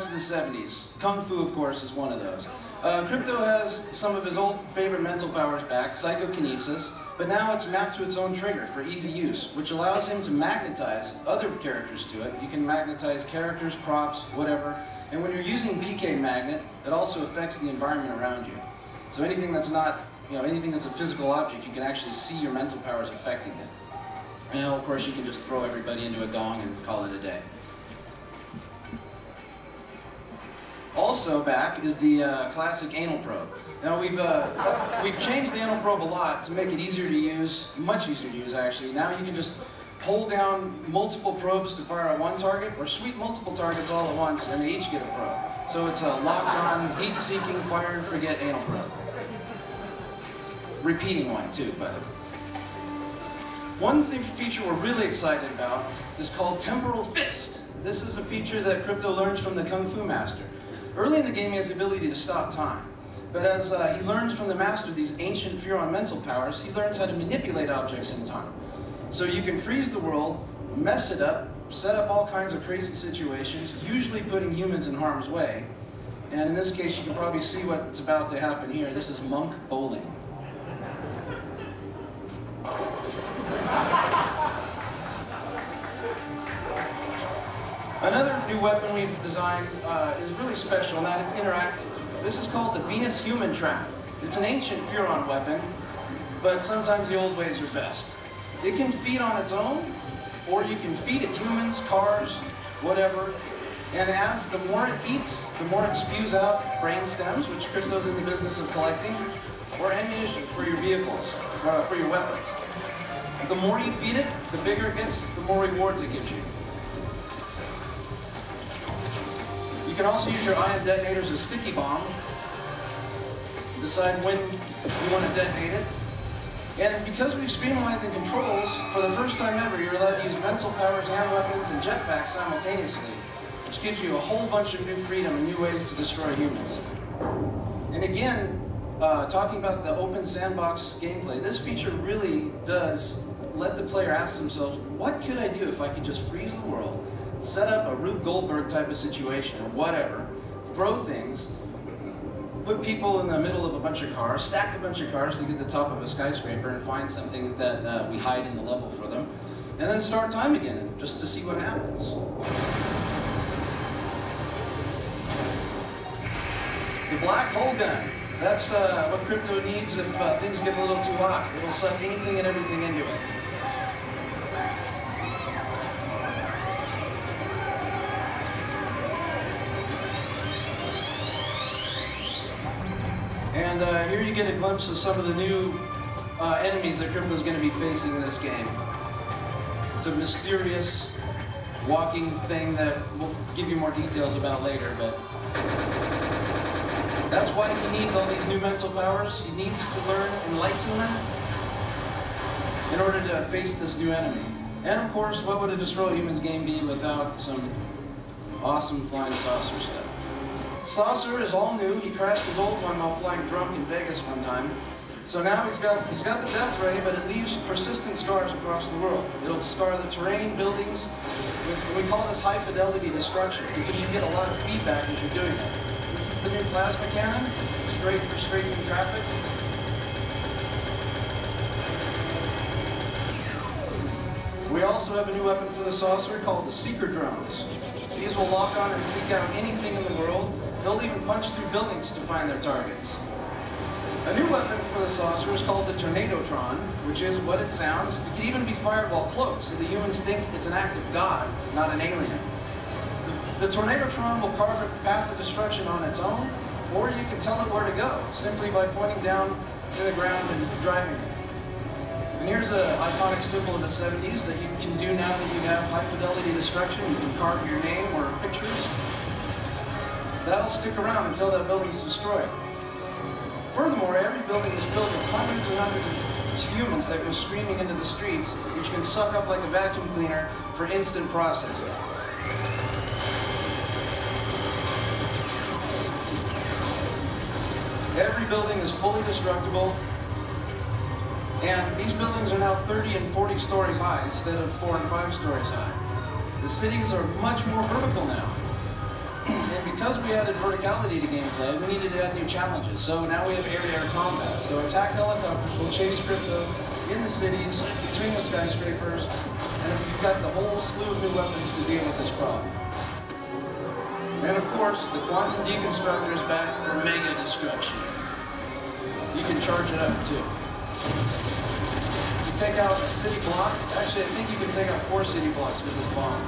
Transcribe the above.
to the 70s. Kung Fu, of course, is one of those. Crypto has some of his old favorite mental powers back, psychokinesis, but now it's mapped to its own trigger for easy use, which allows him to magnetize other characters to it. You can magnetize characters, props, whatever. And when you're using PK Magnet, it also affects the environment around you. So anything that's not, anything that's a physical object, you can actually see your mental powers affecting it. And of course, you can just throw everybody into a gong and call it a day. Also back is the classic anal probe. Now we've changed the anal probe a lot to make it easier to use, much easier to use actually. Now you can just hold down multiple probes to fire at one target, or sweep multiple targets all at once, and they each get a probe. So it's a lock-on, heat-seeking, fire and forget anal probe. Repeating one too, by the way. One feature we're really excited about is called Temporal Fist. This is a feature that Crypto learns from the Kung Fu Master. Early in the game, he has the ability to stop time. But as he learns from the Master these ancient furon mental powers, he learns how to manipulate objects in time. So you can freeze the world, mess it up, set up all kinds of crazy situations, usually putting humans in harm's way. And in this case, you can probably see what's about to happen here. This is monk bowling. Another new weapon we've designed is really special in that it's interactive. This is called the Venus Human Trap. It's an ancient furon weapon, but sometimes the old ways are best. It can feed on its own, or you can feed it humans, cars, whatever. And as the more it eats, the more it spews out brain stems, which Crypto's in the business of collecting, or ammunition for your vehicles, for your weapons. The more you feed it, the bigger it gets, the more rewards it gives you. You can also use your ion detonators as sticky bomb. Decide when you want to detonate it. And because we've streamlined the controls, for the first time ever, you're allowed to use mental powers, hand weapons, and jetpacks simultaneously, which gives you a whole bunch of new freedom and new ways to destroy humans. And again, talking about the open sandbox gameplay, this feature really does let the player ask themselves, what could I do if I could just freeze the world, set up a Rube Goldberg type of situation, or whatever, throw things, put people in the middle of a bunch of cars, stack a bunch of cars to get to the top of a skyscraper and find something that we hide in the level for them, and then start time again just to see what happens. The black hole gun. That's what Crypto needs if things get a little too hot. It'll suck anything and everything into it. And here you get a glimpse of some of the new enemies that Crypto's going to be facing in this game. It's a mysterious walking thing that we'll give you more details about later, but that's why he needs all these new mental powers. He needs to learn enlightenment in order to face this new enemy. And of course, what would a Destroy Humans game be without some awesome flying saucer stuff? Saucer is all new. He crashed his old one while flying drunk in Vegas one time. So now he's got the death ray, but it leaves persistent scars across the world. It'll scar the terrain, buildings. We call this high fidelity destruction because you get a lot of feedback as you're doing it. This is the new plasma cannon. It's great for strafing traffic. We also have a new weapon for the saucer called the Seeker drones. These will lock on and seek out anything in the world. They'll even punch through buildings to find their targets. A new weapon for the saucer is called the Tornadotron, which is what it sounds. It can even be fired while cloaked, so the humans think it's an act of God, not an alien. The Tornadotron will carve a path of destruction on its own, or you can tell it where to go, simply by pointing down to the ground and driving it. And here's an iconic symbol of the 70s that you can do now that you have high-fidelity destruction. You can carve your name or pictures. That'll stick around until that building is destroyed. Furthermore, every building is filled with hundreds and hundreds of humans that go screaming into the streets, which can suck up like a vacuum cleaner for instant processing. Every building is fully destructible, and these buildings are now 30 and 40 stories high instead of 4 and 5 stories high. The cities are much more vertical now. And because we added verticality to gameplay, we needed to add new challenges. So now we have air-to-air combat. So attack helicopters will chase crypto in the cities, between the skyscrapers, and we've got the whole slew of new weapons to deal with this problem. And of course, the quantum deconstructor is back for mega destruction. You can charge it up too. You take out a city block. Actually, I think you can take out 4 city blocks with this bomb.